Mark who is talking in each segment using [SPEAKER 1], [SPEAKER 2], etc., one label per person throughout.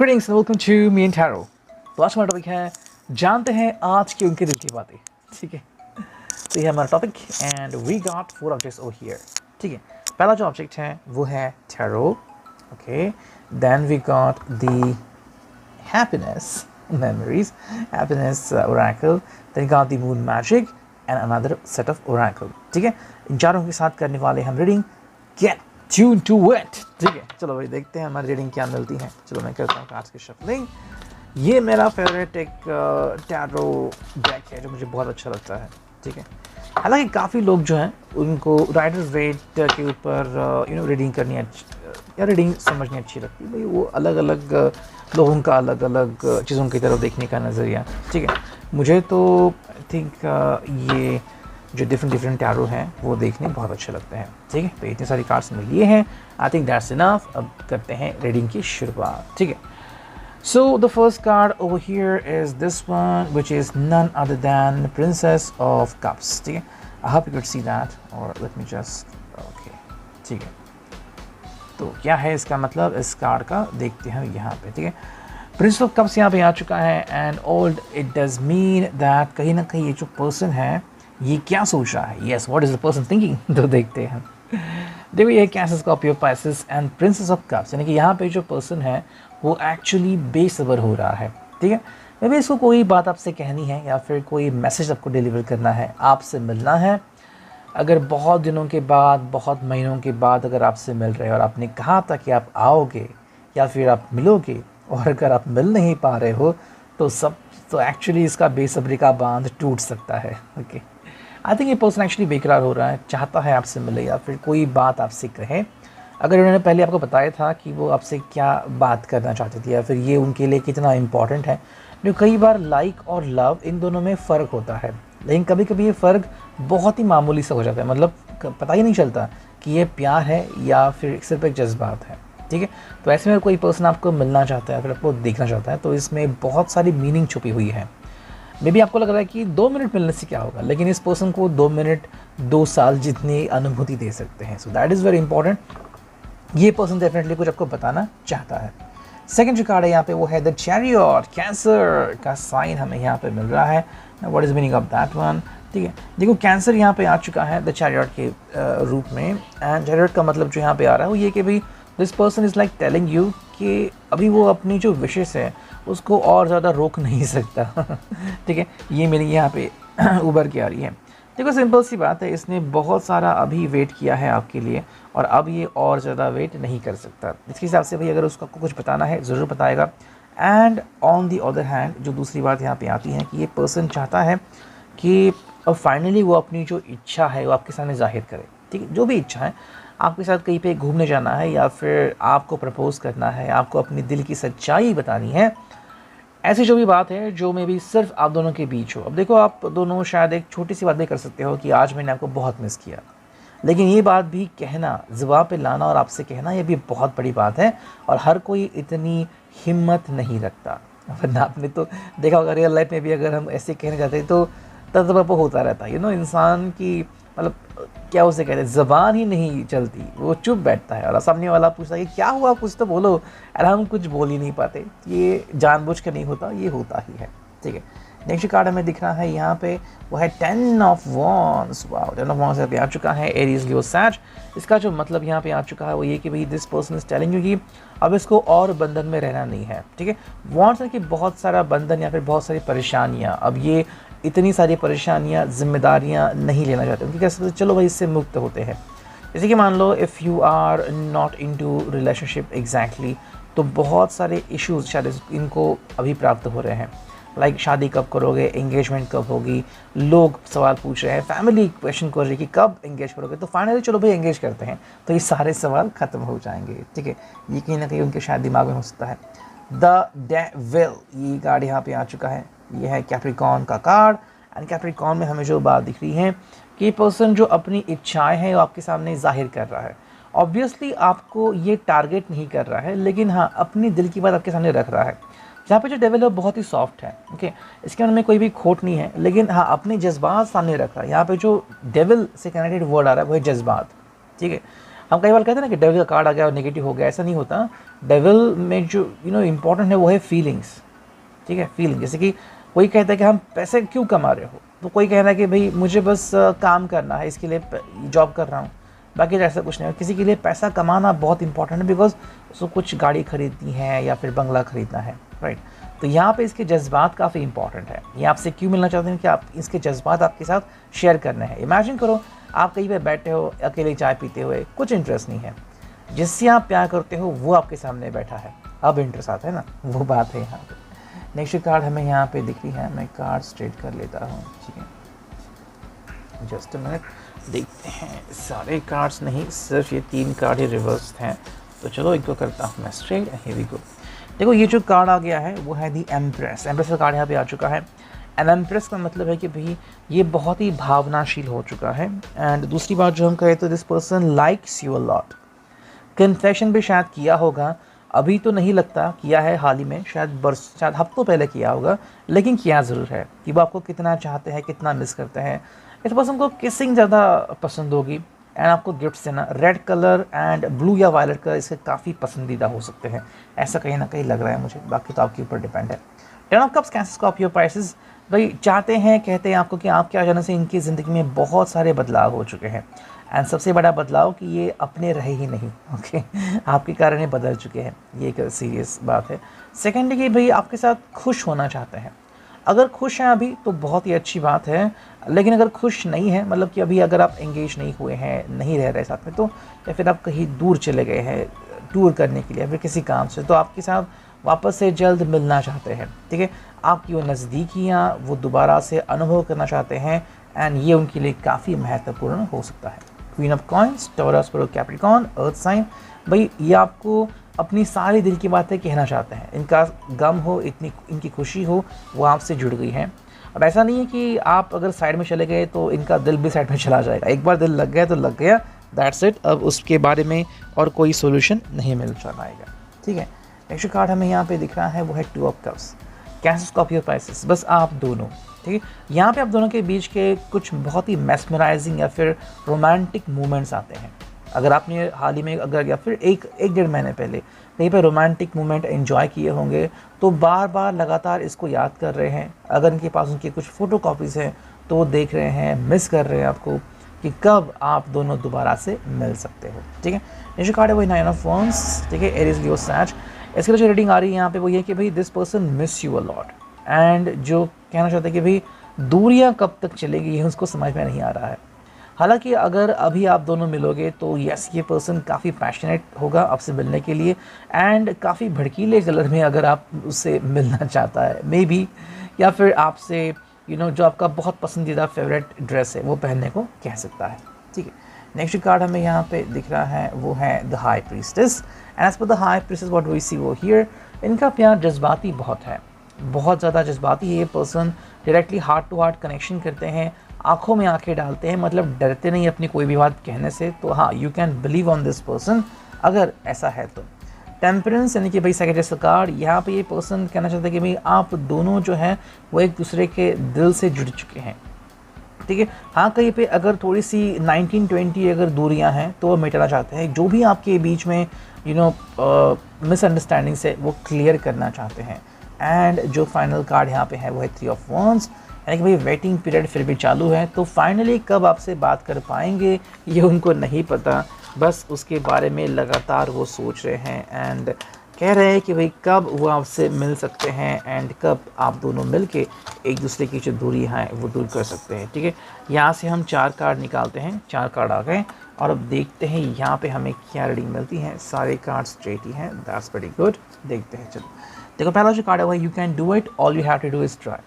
[SPEAKER 1] Greetings and welcome to Me and Taro। तो आज हमारा टॉपिक है जानते हैं आज की उनके दिल की बातें। ठीक है, तो ये है हमारा topic and we got 4 objects over here. ठीक है, पहला जो ऑब्जेक्ट है वो है tarot. Okay, then we got the happiness memories, happiness oracle, then got the moon magic and another set of oracle। ठीक है, इन चारों के साथ करने वाले हम reading. Get tune to it. ठीक है, चलो भाई देखते हैं हमारी रीडिंग क्या मिलती है। चलो मैं करता हूँ कार्ड्स की शफलिंग। ये मेरा फेवरेट एक टैरो डेक है जो मुझे बहुत अच्छा लगता है। ठीक है, हालांकि काफ़ी लोग जो हैं उनको राइडर्स वेट के ऊपर रीडिंग करनी या रीडिंग समझनी अच्छी लगती है। भाई वो अलग अलग लोगों का अलग अलग चीज़ों की तरफ देखने का नज़रिया। ठीक है, मुझे तो आई थिंक ये जो डिफरेंट टैरो हैं वो देखने बहुत अच्छे लगते हैं। ठीक है, तो इतनी सारी कार्ड्स में लिए हैं। I think that's enough. अब करते हैं रीडिंग की शुरुआत। ठीक है, so the first card over here is this one, which is none other than Princess of Cups। ठीक है, I hope you could see that, or let me just okay। ठीक है, तो क्या है इसका मतलब इस कार्ड का देखते हैं यहाँ पे। ठीक है, प्रिंस ऑफ कप्स यहाँ पे आ चुका है and old it does mean that कहीं ना कहीं ये जो पर्सन है ये क्या सोच रहा है। Yes, what is the person thinking, तो देखते हैं। देखो ये कैसे Scorpio Pisces and princess of cups, यानी कि यहाँ पे जो पर्सन है वो एक्चुअली बेसब्र हो रहा है। ठीक है, मे बी इसको कोई बात आपसे कहनी है या फिर कोई मैसेज आपको डिलीवर करना है, आपसे मिलना है। अगर बहुत दिनों के बाद, बहुत महीनों के बाद अगर आपसे मिल रहे हैं और आपने कहा था कि आप आओगे या फिर आप मिलोगे, और अगर आप मिल नहीं पा रहे हो तो एक्चुअली इसका बेसब्री का बांध टूट सकता है। ओके, आई थिंक ये पर्सन एक्चुअली बेकरार हो रहा है, चाहता है आपसे मिले या फिर कोई बात आपसे कहे। अगर उन्होंने पहले आपको बताया था कि वो आपसे क्या बात करना चाहते थे या फिर ये उनके लिए कितना इम्पॉर्टेंट है। जो कई बार लाइक और लव इन दोनों में फ़र्क होता है, लेकिन कभी कभी ये फ़र्क बहुत ही मामूली सा हो जाता है। मतलब पता ही नहीं चलता कि ये प्यार है या फिर सिर्फ एक जज्बात है। ठीक है, तो ऐसे में कोई पर्सन आपको मिलना चाहता है फिर आपको देखना चाहता है तो इसमें बहुत सारी मीनिंग छुपी हुई है। मे बी आपको लग रहा है कि 2 मिनट मिलने से क्या होगा, लेकिन इस पर्सन को 2 मिनट 2 साल जितनी अनुभूति दे सकते हैं। So that is very important. ये पर्सन डेफिनेटली कुछ आपको बताना चाहता है। सेकंड जो कार्ड है यहाँ पे वो है द चैरियट। कैंसर का साइन हमें यहाँ पे मिल रहा है। What is meaning of that one. ठीक है, देखो कैंसर यहाँ पे आ चुका है द चैरियट के रूप में। एंड चैरियट का मतलब जो यहाँ पे आ रहा है वो ये कि भाई this person is like telling you कि अभी वो अपनी जो विशेस है उसको और ज़्यादा रोक नहीं सकता। ठीक है, ये मीनिंग यहाँ पे उभर के आ रही है। देखो सिंपल सी बात है, इसने बहुत सारा अभी वेट किया है आपके लिए और अब ये और ज़्यादा वेट नहीं कर सकता। इसके हिसाब से भाई अगर उसको आपको कुछ बताना है ज़रूर बताएगा। And on the other hand जो दूसरी बात यहाँ पे आती है कि ये पर्सन चाहता है कि अब फाइनली वो अपनी जो इच्छा है वो आपके सामने जाहिर करे। ठीक है, जो भी इच्छा है, आपके साथ कहीं पे घूमने जाना है या फिर आपको प्रपोज़ करना है, आपको अपनी दिल की सच्चाई बतानी है, ऐसी जो भी बात है जो मे भी सिर्फ आप दोनों के बीच हो। अब देखो आप दोनों शायद एक छोटी सी बात भी कर सकते हो कि आज मैंने आपको बहुत मिस किया, लेकिन ये बात भी कहना, ज़ुबान पे लाना और आपसे कहना, ये भी बहुत बड़ी बात है और हर कोई इतनी हिम्मत नहीं रखता। वरना आपने तो देखा होगा रियल लाइफ में भी अगर हम ऐसे कहने जाते हैं तो तजर्बा होता रहता है। इंसान की मतलब क्या उसे कहते हैं, ज़बान ही नहीं चलती, वो चुप बैठता है और सामने वाला पूछता है कि क्या हुआ, कुछ तो बोलो, और हम कुछ बोल ही नहीं पाते। ये जानबूझ कर नहीं होता, ये होता ही है। ठीक है, नेक्स्ट कार्ड हमें दिख रहा है यहाँ पे वो है 10 of wands. Wow, 10 of wands यहाँ पे आ चुका है एरीज लियो सैज। इसका जो मतलब यहाँ पे आ चुका है वो ये कि भाई this person is telling you कि अब इसको और बंधन में रहना नहीं है। ठीक है, वॉन्ड्स है कि बहुत सारा बंधन या फिर बहुत सारी परेशानियाँ, अब ये इतनी सारी परेशानियाँ, जिम्मेदारियाँ नहीं लेना चाहते, उनकी कैसे चलो भाई इससे मुक्त होते हैं। जैसे कि मान लो if you are not into relationship exactly, तो बहुत सारे इश्यूज शायद इनको अभी प्राप्त हो रहे हैं। लाइक शादी कब करोगे, एंगेजमेंट कब होगी, लोग सवाल पूछ रहे हैं, फैमिली क्वेश्चन कर रही है कि कब एंगेज करोगे, तो फाइनली चलो भाई एंगेज करते हैं, तो ये सारे सवाल ख़त्म हो जाएंगे। ठीक है, ये कहीं ना कहीं उनके शायद दिमाग में हो सकता है। द डेविल, ये कार्ड यहाँ पे आ चुका है, ये है कैप्रिकॉर्न का कार्ड। एंड कैप्रिकॉर्न में हमें जो बात दिख रही है कि पर्सन जो अपनी इच्छाएं हैं वो आपके सामने जाहिर कर रहा है। ऑब्वियसली आपको ये टारगेट नहीं कर रहा है, लेकिन हाँ अपनी दिल की बात आपके सामने रख रहा है। यहाँ पे जो डेविल है बहुत ही सॉफ्ट है। ओके, इसके अंदर में कोई भी खोट नहीं है, लेकिन हाँ अपने जज्बात सामने रख रहा है। यहाँ पे जो डेविल से कनेक्टेड वर्ड आ रहा है वो है जज्बात। ठीक है, हम कई बार कहते हैं ना कि डेविल का कार्ड आ गया और नेगेटिव हो गया, ऐसा नहीं होता। डेविल में जो इम्पोर्टेंट है वो है फीलिंग्स, ठीक है, फीलिंग। जैसे कि कोई कहता है कि हम पैसे क्यों कमा रहे हो, तो कोई कह रहा है कि भाई मुझे बस काम करना है, इसके लिए जॉब कर रहा हूँ, बाकी ऐसा कुछ नहीं है। किसी के लिए पैसा कमाना बहुत इंपॉर्टेंट है, बिकॉज उसको कुछ गाड़ी खरीदनी है या फिर बंगला खरीदना है, राइट। तो यहाँ पे इसके जज्बात काफ़ी इंपॉर्टेंट है। ये आपसे क्यों मिलना चाहते हैं कि आप इसके जज्बात आपके साथ शेयर करने हैं। इमेजिन करो आप कहीं पे बैठे हो अकेले चाय पीते हुए, कुछ इंटरेस्ट नहीं है, जिससे आप प्यार करते हो वो आपके सामने बैठा है, अब इंटरेस्ट आता है ना, वो बात है यहाँ पे। नेक्स्ट कार्ड हमें यहाँ पे दिख रही है, मैं कार्ड स्ट्रेट कर लेता हूँ, ठीक है, जस्ट मिनट। देखते हैं, सारे कार्ड्स नहीं, सिर्फ ये 3 कार्ड ही रिवर्स हैं, तो चलो इनको करता हूँ मैं स्ट्रेट। Here we go. देखो ये जो कार्ड आ गया है वो है दी एम्प्रेस। एम्प्रेस का कार्ड यहाँ पे आ चुका है, एंड एम्प्रेस का मतलब है कि भाई ये बहुत ही भावनाशील हो चुका है। एंड दूसरी बात जो हम कहें तो this person likes you a lot. Confession भी शायद किया होगा, अभी तो नहीं लगता किया है, हाल ही में शायद हफ्तों पहले किया होगा, लेकिन किया ज़रूर है कि वो आपको कितना चाहते हैं, कितना मिस करते हैं। इस पर्सन को किसिंग ज़्यादा पसंद होगी, एंड आपको गिफ्ट्स देना। रेड कलर एंड ब्लू या वायलेट कलर इसके काफ़ी पसंदीदा हो सकते हैं, ऐसा कहीं ना कहीं लग रहा है मुझे, बाकी तो आपके ऊपर डिपेंड है। 10 of cups, cancer, Scorpio, Pisces, भाई चाहते हैं, कहते हैं आपको कि आपके आ जाने से इनकी ज़िंदगी में बहुत सारे बदलाव हो चुके हैं, एंड सबसे बड़ा बदलाव कि ये अपने रहे ही नहीं, ओके, आपके कारण ये बदल चुके हैं, ये एक सीरियस बात है। सेकेंड कि भाई आपके साथ खुश होना चाहते हैं। अगर खुश हैं अभी तो बहुत ही अच्छी बात है, लेकिन अगर खुश नहीं है, मतलब कि अभी अगर आप एंगेज नहीं हुए हैं, नहीं रह रहे साथ में, तो या फिर आप कहीं दूर चले गए हैं टूर करने के लिए या फिर किसी काम से, तो आपके साथ वापस से जल्द मिलना चाहते हैं, ठीक है, आपकी वो नज़दीकियाँ वो दोबारा से अनुभव करना चाहते हैं, एंड ये उनके लिए काफ़ी महत्वपूर्ण हो सकता है। Queen of coins, Taurus, Capricorn, earth sign, भाई ये आपको अपनी सारी दिल की बातें कहना चाहते हैं। इनका गम हो, इतनी इनकी खुशी हो, वो आपसे जुड़ गई हैं। अब ऐसा नहीं है कि आप अगर साइड में चले गए तो इनका दिल भी साइड में चला जाएगा, एक बार दिल लग गया तो लग गया, दैट्स इट। अब उसके बारे में और कोई सोल्यूशन नहीं मिल पाएगा, ठीक है। नेक्स्ट कार्ड हमें यहाँ पे दिख रहा है वो है 2 of cups, cancer, Scorpio, Pisces, बस आप दोनों, ठीक है। यहाँ पे आप दोनों के बीच के कुछ बहुत ही मेस्मराइजिंग या फिर रोमांटिक मोमेंट्स आते हैं। अगर आपने हाल ही में अगर या फिर एक 1.5 महीने पहले कहीं पे रोमांटिक मोमेंट एंजॉय किए होंगे, तो बार बार लगातार इसको याद कर रहे हैं। अगर इनके पास उनकी कुछ फ़ोटो कॉपीज़ हैं तो वो देख रहे हैं, मिस कर रहे हैं आपको कि कब आप दोनों दोबारा से मिल सकते हो, ठीक है। नेक्स्ट कार्ड है वही 9 ऑफ वांड्स, ठीक है, एरीज, लियो, सैज। इसके लिए जो रीडिंग आ रही है यहाँ पे वो ये कि भाई this person miss you a lot, and जो कहना चाहते हैं कि भाई दूरियां कब तक चलेगी ये उसको समझ में नहीं आ रहा है। हालांकि अगर अभी आप दोनों मिलोगे तो यस, ये पर्सन काफ़ी पैशनेट होगा आपसे मिलने के लिए, एंड काफ़ी भड़कीले कलर में अगर आप उससे मिलना चाहता है मे बी, या फिर आपसे जो आपका बहुत पसंदीदा फेवरेट ड्रेस है वो पहनने को कह सकता है, ठीक है। नेक्स्ट कार्ड हमें यहाँ पे दिख रहा है वो है the high priestess, and as per the high priestess what we see वो हियर, इनका प्यार जज्बाती बहुत है, बहुत ज़्यादा जज्बाती है ये person. Directly heart to heart connection करते हैं, आंखों में आंखें डालते हैं, मतलब डरते नहीं अपनी कोई भी बात कहने से। तो हाँ, you can believe on this person अगर ऐसा है तो। टेम्परेंस यानी कि भाई सेकेंड कार्ड, यहाँ पे ये पर्सन कहना चाहता है कि भाई आप दोनों जो हैं वो एक दूसरे के दिल से जुड़ चुके हैं, ठीक है। हाँ, कहीं पे अगर थोड़ी सी 19-20 अगर दूरियां हैं तो वो मिटाना चाहते हैं, जो भी आपके बीच में मिसअंडरस्टैंडिंग्स है वो क्लियर करना चाहते हैं। एंड जो फाइनल कार्ड यहाँ पे है वो है 3 ऑफ वांड्स, यानी कि भाई वेटिंग पीरियड फिर भी चालू है, तो फाइनली कब आपसे बात कर पाएंगे ये उनको नहीं पता, बस उसके बारे में लगातार वो सोच रहे हैं एंड कह रहे हैं कि भाई कब वो आपसे मिल सकते हैं एंड कब आप दोनों मिलके एक दूसरे की जो दूरी है वो दूर कर सकते हैं, ठीक है। यहाँ से हम 4 कार्ड निकालते हैं, 4 कार्ड आ गए, और अब देखते हैं यहाँ पे हमें क्या रीडिंग मिलती है। सारे कार्ड स्ट्रेट ही हैं, दैट्स वेरी गुड। देखते हैं, चलो देखो पहला जो कार्ड है वो you can do it, all you have to do is try.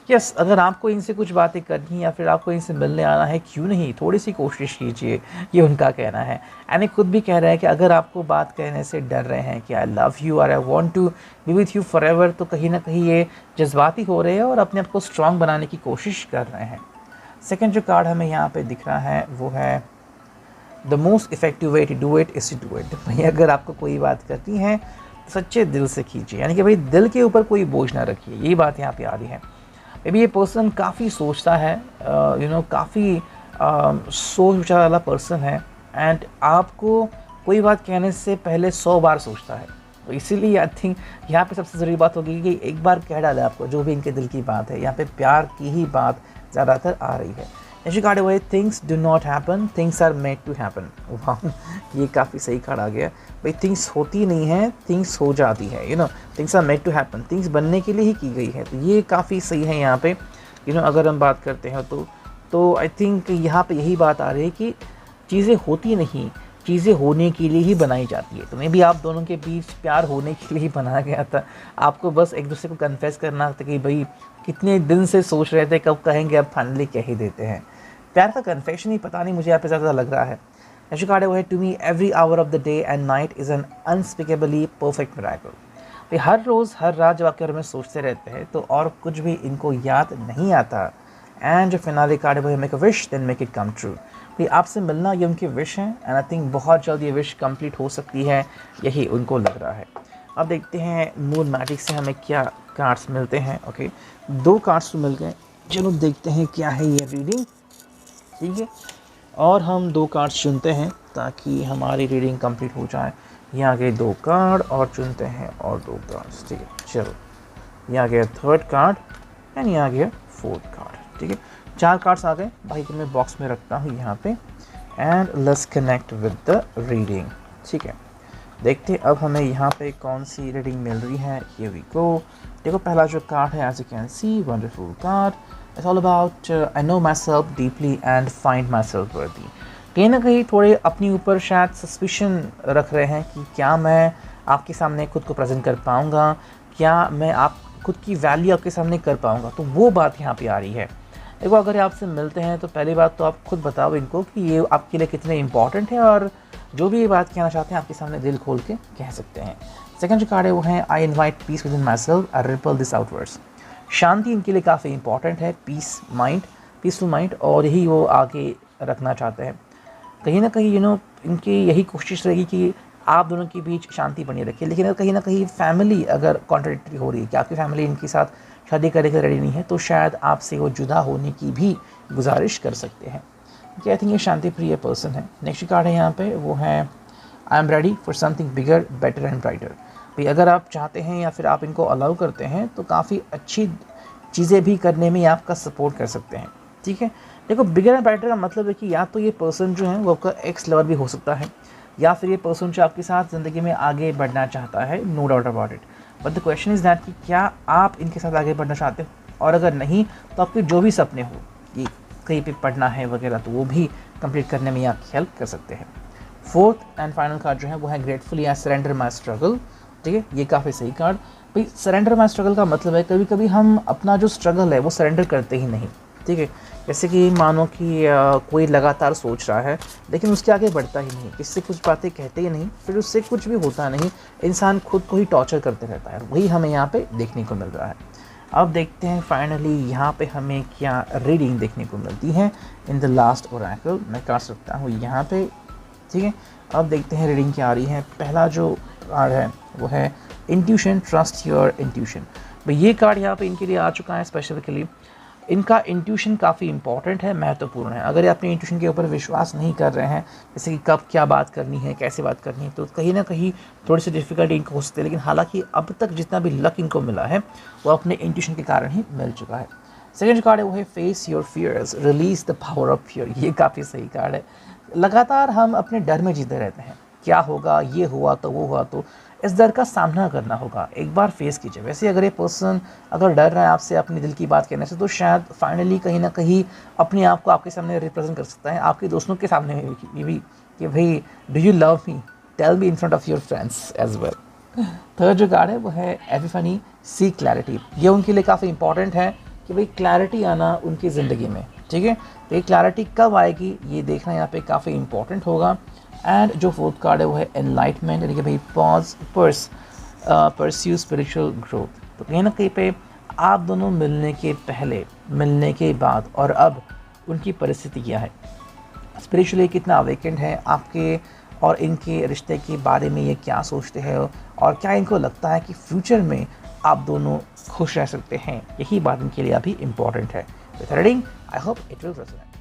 [SPEAKER 1] Yes, अगर आपको इनसे कुछ बातें करनी या फिर आपको इनसे मिलने आना है, क्यों नहीं, थोड़ी सी कोशिश कीजिए, ये उनका कहना है। एंड खुद भी कह रहा है कि अगर आपको बात कहने से डर रहे हैं कि आई लव यू और I want to be with you forever, तो कहीं ना कहीं ये जज्बाती हो रहे हैं और अपने आप को स्ट्रॉन्ग बनाने की कोशिश कर रहे हैं। सेकेंड जो कार्ड हमें यहाँ पर दिख रहा है वो है the most effective way to do it is to do it. भाई अगर आपको कोई बात करनी है सच्चे दिल से कीजिए, यानी कि भाई दिल के ऊपर कोई बोझ ना रखिए, यही बात यहाँ पे आ रही है। मे बी ये पर्सन काफ़ी सोचता है, काफ़ी सोच विचार वाला पर्सन है, एंड आपको कोई बात कहने से पहले 100 बार सोचता है। तो इसीलिए आई थिंक यहाँ पे सबसे ज़रूरी बात होगी कि एक बार कह डाले आपको जो भी इनके दिल की बात है। यहाँ पे प्यार की ही बात ज़्यादातर आ रही है। नेक्स्ट कार्ड हुआ things do not happen, things are made to happen. वाह, ये काफ़ी सही कार्ड आ गया भाई। थिंग्स होती नहीं है, थिंग्स हो जाती है। You know, things are made to happen, things बनने के लिए ही की गई है। तो ये काफ़ी सही है यहाँ पे। अगर हम बात करते हैं तो आई थिंक यहाँ पे यही बात आ रही है कि चीज़ें होती नहीं, चीज़ें होने के लिए ही बनाई जाती है। तो मे भी आप दोनों के बीच प्यार होने के लिए ही बनाया गया था। आपको बस एक दूसरे को कन्फेस करना था कि भाई कितने दिन से सोच रहे थे कब कहेंगे, अब फाइनली कह ही देते हैं। प्यार का कन्फेशन ही पता नहीं मुझे यहाँ पे ज़्यादा लग रहा है। नेक्स्ट कार्ड है to me every hour of the day and night is an unspeakably perfect miracle. भाई हर रोज़ हर रात जब आपके बारे में सोचते रहते हैं तो और कुछ भी इनको याद नहीं आता। एंड जो फिनाले कार्ड है वो make a wish then make it come true. भाई आपसे मिलना ये उनकी विश है एंड आई थिंक बहुत जल्द ये विश कंप्लीट हो सकती है, यही उनको लग रहा है। अब देखते हैं मून मैजिक से हमें क्या कार्ड्स मिलते हैं। ओके, 2 कार्ड्स तो मिल गए। चलो देखते हैं क्या है ये रीडिंग, ठीक है। और हम 2 कार्ड्स चुनते हैं ताकि हमारी रीडिंग कंप्लीट हो जाए। यहाँ आ गए 2 कार्ड और चुनते हैं और 2 कार्ड्स, ठीक है। चलो, यहाँ आ गया 3rd कार्ड एंड यहाँ आ गया 4th कार्ड, ठीक है। 4 कार्ड्स आ गए। भाई को मैं बॉक्स में रखता हूँ यहाँ पे and let's connect with the reading, ठीक है। देखते हैं अब हमें यहाँ पे कौन सी रीडिंग मिल रही है। Here we go. देखो पहला जो कार्ड है, as you can see, wonderful card. It's all about I know myself deeply and find myself worthy. कहीं ना कहीं थोड़े अपनी ऊपर शायद सस्पिशन रख रहे हैं कि क्या मैं आपके सामने खुद को प्रेजेंट कर पाऊँगा, क्या मैं आप खुद की वैल्यू आपके सामने कर पाऊँगा। तो वो बात यहाँ पे आ रही है। देखो अगर आपसे मिलते हैं तो पहली बात तो आप खुद बताओ इनको कि ये आपके लिए कितने इंपॉर्टेंट है, और जो भी ये बात कहना चाहते हैं आपके सामने दिल खोल के कह सकते हैं। सेकंड जो कार्ड है वो है I invite peace within myself, I ripple this outwards. शांति इनके लिए काफ़ी इंपॉर्टेंट है, पीसफुल माइंड, और यही वो आगे रखना चाहते हैं। कहीं ना कहीं इनकी यही कोशिश रहेगी कि आप दोनों के बीच शांति बनी रखे। लेकिन कहीं ना कहीं फैमिली अगर कॉन्ट्राडिक्टरी हो रही है कि आपकी फैमिली इनके साथ शादी करने के रेडी नहीं है, तो शायद आपसे वो जुदा होने की भी गुजारिश कर सकते हैं, क्योंकि आई थिंक ये शांति प्रिय पर्सन है। नेक्स्ट कार्ड है यहाँ पे वो है I am ready for something bigger better and brighter. भाई अगर आप चाहते हैं या फिर आप इनको अलाउ करते हैं तो काफ़ी अच्छी चीज़ें भी करने में आपका सपोर्ट कर सकते हैं, ठीक है। देखो बिगर एंड ब्राइटर का मतलब है कि या तो ये पर्सन जो है वो आपका एक्स लवर भी हो सकता है, या फिर ये पर्सन जो आपके साथ ज़िंदगी में आगे बढ़ना चाहता है, no doubt about it. But the question is that कि क्या आप इनके साथ आगे बढ़ना चाहते हो, और अगर नहीं तो आपके जो भी सपने हो कि कहीं पे पढ़ना है वगैरह, तो वो भी कंप्लीट करने में आपकी हेल्प कर सकते हैं। 4th एंड फाइनल कार्ड जो है वो है gratefully I surrender my struggle, ठीक है। ये काफ़ी सही कार्ड। भाई सरेंडर माई स्ट्रगल का मतलब है कभी कभी हम अपना जो स्ट्रगल है वो सरेंडर करते ही नहीं, ठीक है। जैसे कि मानो कि कोई लगातार सोच रहा है लेकिन उसके आगे बढ़ता ही नहीं, किससे कुछ बातें कहते ही नहीं, फिर उससे कुछ भी होता नहीं, इंसान खुद को ही टॉर्चर करते रहता है। वही हमें यहाँ पे देखने को मिल रहा है। अब देखते हैं फाइनली यहाँ पे हमें क्या रीडिंग देखने को मिलती है इन द लास्ट ओरेकल। मैं काट सकता हूँ यहाँ पे, ठीक है। अब देखते हैं रीडिंग क्या आ रही है। पहला जो कार्ड है वो है इंट्यूशन, ट्रस्ट योर इंट्यूशन। भाई ये कार्ड यहाँ पे इनके लिए आ चुका है स्पेसिफिकली। इनका इंट्यूशन काफ़ी इंपॉर्टेंट है, महत्वपूर्ण है। अगर ये अपने इंट्यूशन के ऊपर विश्वास नहीं कर रहे हैं, जैसे कि कब क्या बात करनी है, कैसे बात करनी है, तो कहीं ना कहीं थोड़ी सी डिफ़िकल्टी इनको हो सकती है। लेकिन हालांकि अब तक जितना भी लक इनको मिला है वो अपने इंट्यूशन के कारण ही मिल चुका है। सेकेंड कार्ड है वो है face your fears, release the power of fear. ये काफ़ी सही कार्ड है। लगातार हम अपने डर में जीते रहते हैं, क्या होगा, ये हुआ तो वो हुआ तो, इस डर का सामना करना होगा, एक बार फेस कीजिए। वैसे अगर ये पर्सन अगर डर रहा है आपसे अपने दिल की बात कहने से, तो शायद फाइनली कहीं ना कहीं अपने आप को आपके सामने रिप्रेजेंट कर सकता है, आपके दोस्तों के सामने भी कि भाई do you love me, tell me in front of your friends as well. Third जो कार्ड है वो है एपिफनी, सी क्लैरिटी। ये उनके लिए काफ़ी इंपॉर्टेंट है कि भाई क्लैरिटी आना उनकी ज़िंदगी में, ठीक है। तो ये क्लैरिटी कब आएगी ये देखना यहाँ पे काफ़ी इंपॉर्टेंट होगा। एंड जो 4th कार्ड है वो है एनलाइटमेंट, यानी कि भाई परस्यू स्पिरिचुअल ग्रोथ। तो कहीं ना कहीं पे आप दोनों मिलने के पहले, मिलने के बाद और अब उनकी परिस्थिति क्या है, स्पिरिचुअली कितना अवेकेंड है, आपके और इनके रिश्ते के बारे में ये क्या सोचते हैं, और क्या इनको लगता है कि फ्यूचर में आप दोनों खुश रह सकते हैं, यही बात इनके लिए अभी इम्पॉर्टेंट है। With reading I hope it will resonate.